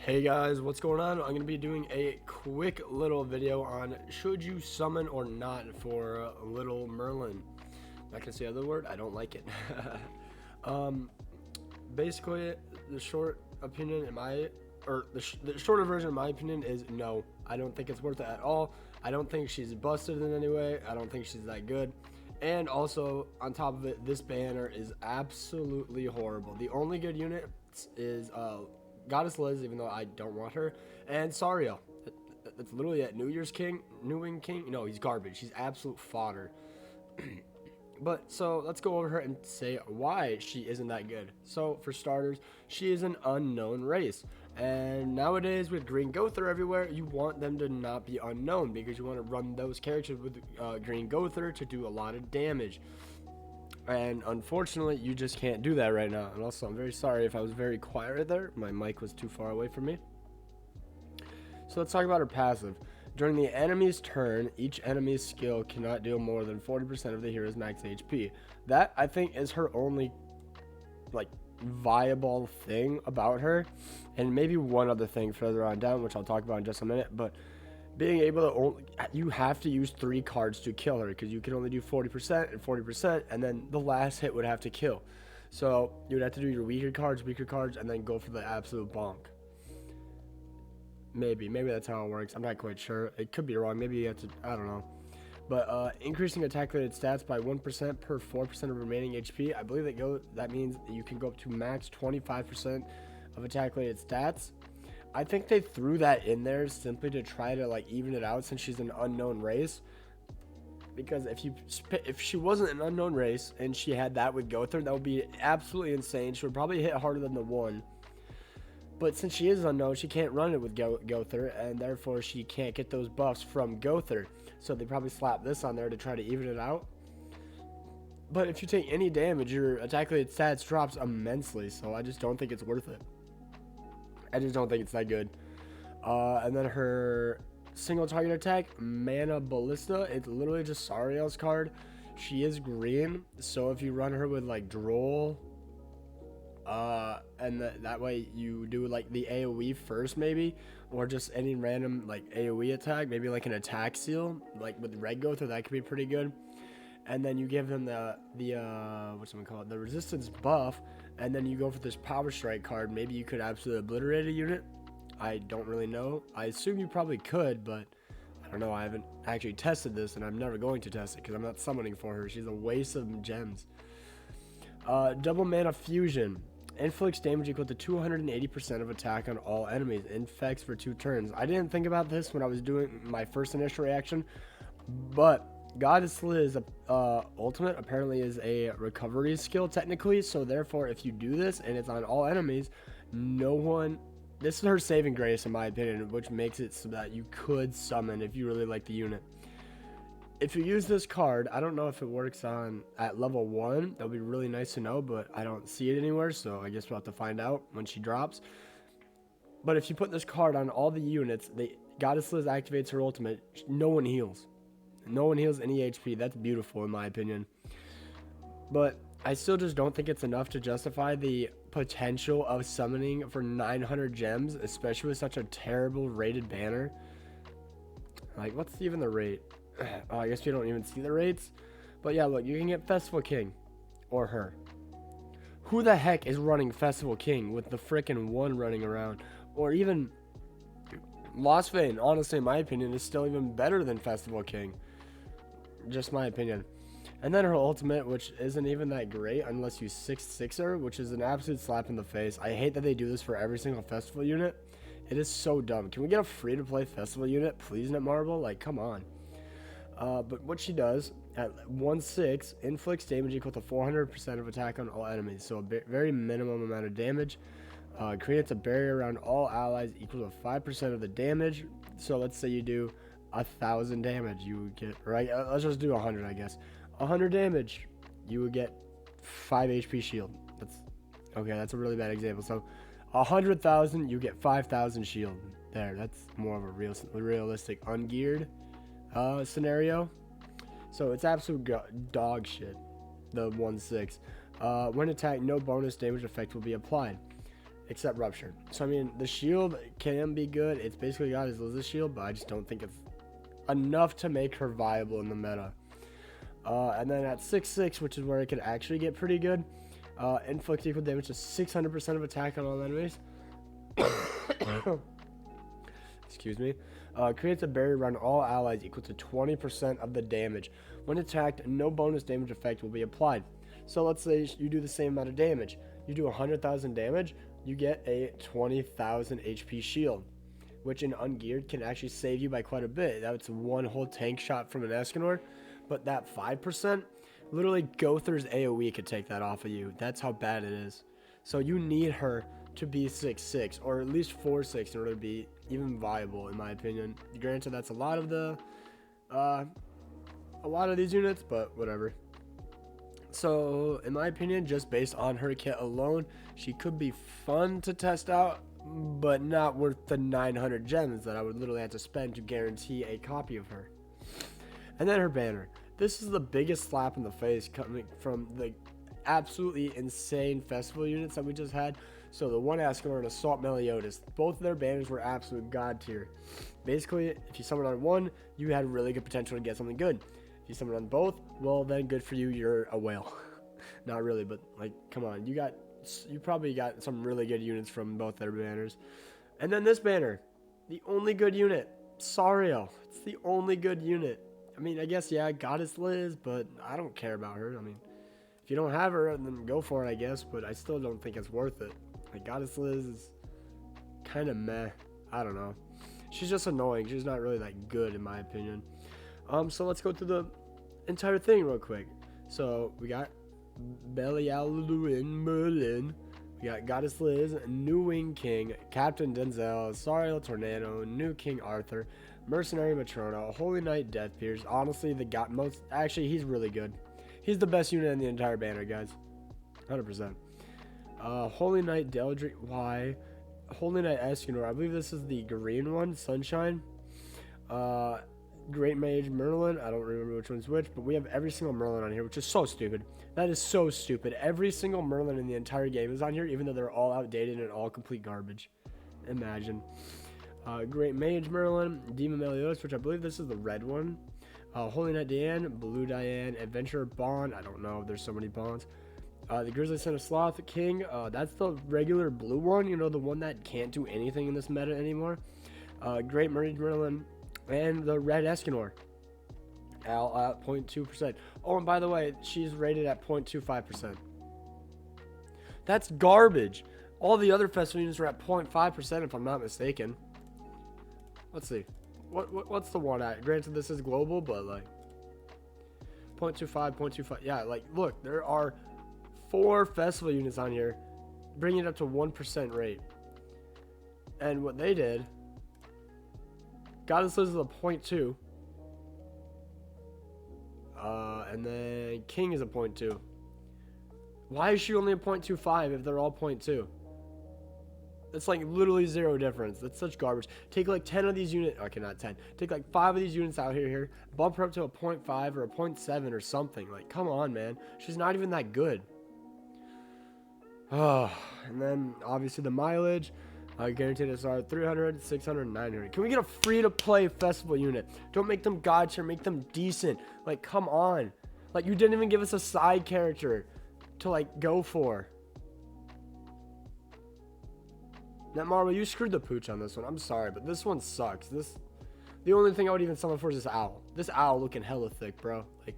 Hey guys, what's going on? I'm going to be doing a quick little video on should you summon or not for little Merlin. Not gonna say the other word, I don't like it. um, Basically, the short opinion in my, the shorter version in my opinion is no. I don't think it's worth it at all. I don't think she's busted in any way. I don't think she's that good. And also, on top of it, this banner is absolutely horrible. The only good unit is Goddess Liz, even though I don't want her, and Sario. It's literally at New Year's King, New Wing King. No, he's garbage. He's absolute fodder. But so let's go over her and say why she isn't that good. So for starters, she is an unknown race, and nowadays with Green Gother everywhere, you want them to not be unknown because you want to run those characters with Green Gother to do a lot of damage. And unfortunately, you just can't do that right now. And also, I'm very sorry if I was very quiet right there. My mic was too far away from me. So let's talk about her passive. During the enemy's turn, each enemy's skill cannot deal more than 40% of the hero's max HP. That, I think, is her only, viable thing about her. And maybe one other thing further on down, which I'll talk about in just a minute. But being able to you have to use 3 cards to kill her because you can only do 40% and 40%, and then the last hit would have to kill. So you would have to do your weaker cards, and then go for the absolute bonk. Maybe that's how it works. I'm not quite sure. It could be wrong. Maybe you have to, I don't know. But increasing attack-related stats by 1% per 4% of remaining HP. I believe that means that you can go up to max 25% of attack-related stats. I think they threw that in there simply to try to even it out since she's an unknown race. Because if she wasn't an unknown race and she had that with Gother, that would be absolutely insane. She would probably hit harder than the 1. But since she is unknown, she can't run it with Gother, and therefore she can't get those buffs from Gother. So they probably slap this on there to try to even it out. But if you take any damage, your attack-related stats drops immensely. So I just don't think it's worth it. I just don't think it's that good. And then her single target attack, Mana Ballista, it's literally just Sariel's card. She is green, so if you run her with Droll, and that way you do the AoE first maybe, or just any random AoE attack, maybe an attack seal, with Red Gother, that could be pretty good. And then you give them the the resistance buff, and then you go for this power strike card. Maybe you could absolutely obliterate a unit. I don't really know. I assume you probably could, but I don't know. I haven't actually tested this, and I'm never going to test it because I'm not summoning for her. She's a waste of gems. Double mana fusion. Inflicts damage equal to 280% of attack on all enemies. Infects for 2 turns. I didn't think about this when I was doing my first initial reaction, but Goddess Liz ultimate apparently is a recovery skill technically, so therefore if you do this and it's on all enemies, this is her saving grace in my opinion, which makes it so that you could summon if you really like the unit. If you use this card, I don't know if it works at level 1, that would be really nice to know, but I don't see it anywhere, so I guess we'll have to find out when she drops. But if you put this card on all the units, Goddess Liz activates her ultimate, no one heals. No one heals any HP. That's beautiful in my opinion. But I still just don't think it's enough to justify the potential of summoning for 900 gems, especially with such a terrible rated banner. What's even the rate? I guess we don't even see the rates. But yeah, look, you can get Festival King or her. Who the heck is running Festival King with the frickin' 1 running around? Or even Lost Vein, honestly, in my opinion, is still even better than Festival King. Just my opinion. And then her ultimate, which isn't even that great unless you 6/6 her, which is an absolute slap in the face. I hate that they do this for every single festival unit. It is so dumb. Can we get a free-to-play festival unit, please, Netmarble? Come on. But what she does, at 1/6, inflicts damage equal to 400% of attack on all enemies. So a very minimum amount of damage. Creates a barrier around all allies equal to 5% of the damage. So let's say you do 1,000 damage, you would get, right? Let's just do 100, I guess. 100 damage, you would get 5 HP shield. That's a really bad example. So 100,000, you get 5,000 shield. That's more of a realistic ungeared scenario. So it's absolute dog shit. The 1/6. When attacked, no bonus damage effect will be applied. except rupture. So I mean, the shield can be good. It's basically got his Liz's shield, but I just don't think it's enough to make her viable in the meta. And then at 6'6", which is where it could actually get pretty good, inflict equal damage to 600% of attack on all enemies. Excuse me. Creates a barrier around all allies equal to 20% of the damage. When attacked, no bonus damage effect will be applied. So let's say you do the same amount of damage. You do 100,000 damage, you get a 20,000 HP shield, which in ungeared can actually save you by quite a bit. That's one whole tank shot from an Escanor, but that 5%, literally Gother's AoE could take that off of you. That's how bad it is. So you need her to be 6'6", or at least 4'6", in order to be even viable, in my opinion. Granted, that's a lot of these units, but whatever. So, in my opinion, just based on her kit alone, she could be fun to test out, but not worth the 900 gems that I would literally have to spend to guarantee a copy of her. And then her banner. This is the biggest slap in the face coming from the absolutely insane festival units that we just had. So the one Escanor and Assault Meliodas, both of their banners were absolute god tier. Basically, if you summoned on one, you had really good potential to get something good. If you summon on both, well then good for you, you're a whale. Not really, but like, come on, you probably got some really good units from both their banners. And then this banner, the only good unit, Sariel. It's the only good unit. I mean, I guess, yeah, Goddess Liz, but I don't care about her. I mean, if you don't have her, then go for it, I guess, but I still don't think it's worth it. Like, Goddess Liz is kind of meh. I don't know. She's just annoying. She's not really that good, in my opinion. So let's go through the entire thing real quick. So we got Belial and Merlin. We got Goddess Liz, New Wing King, Captain Denzel, Sariel Tornado, New King Arthur, Mercenary Matrona, Holy Knight Deathpierce. Honestly, actually, he's really good. He's the best unit in the entire banner, guys. 100%. Holy Knight Deldrick Y. Holy Knight Escanor. I believe this is the green one, Sunshine. Great Mage Merlin. I don't remember which one's which, but we have every single Merlin on here, which is so stupid. That is so stupid. Every single Merlin in the entire game is on here, even though they're all outdated and all complete garbage. Imagine. Great Mage Merlin, Demon Meliodas, which I believe this is the red one. Holy Knight Diane, Blue Diane, Adventurer Bond. I don't know. There's so many Bonds. The Grizzly Son of Sloth King. That's the regular blue one. You know, the one that can't do anything in this meta anymore. Great Mage Merlin. And the red Escanor at 0.2%. Oh, and by the way, she's rated at 0.25%. That's garbage. All the other festival units are at 0.5%, if I'm not mistaken. Let's see. What's the one at? Granted, this is global, but like 0.25, 0.25. Yeah, like look, there are 4 festival units on here, bringing it up to 1% rate. And what they did. Goddess Liz is a 0.2. And then King is a 0.2. Why is she only a 0.25 if they're all 0.2? That's like literally zero difference. That's such garbage. Take like 10 of these units. Okay, not 10. Take like 5 of these units out here. Bump her up to a 0.5 or a 0.7 or something. Like, come on, man. She's not even that good. Oh, and then obviously the mileage. Guaranteed SR 300, 600, 900. Can we get a free-to-play festival unit? Don't make them god tier. Make them decent. Like, come on. Like, you didn't even give us a side character to, like, go for. Netmarble, you screwed the pooch on this one. I'm sorry, but this one sucks. The only thing I would even summon for is this owl. This owl looking hella thick, bro. Like,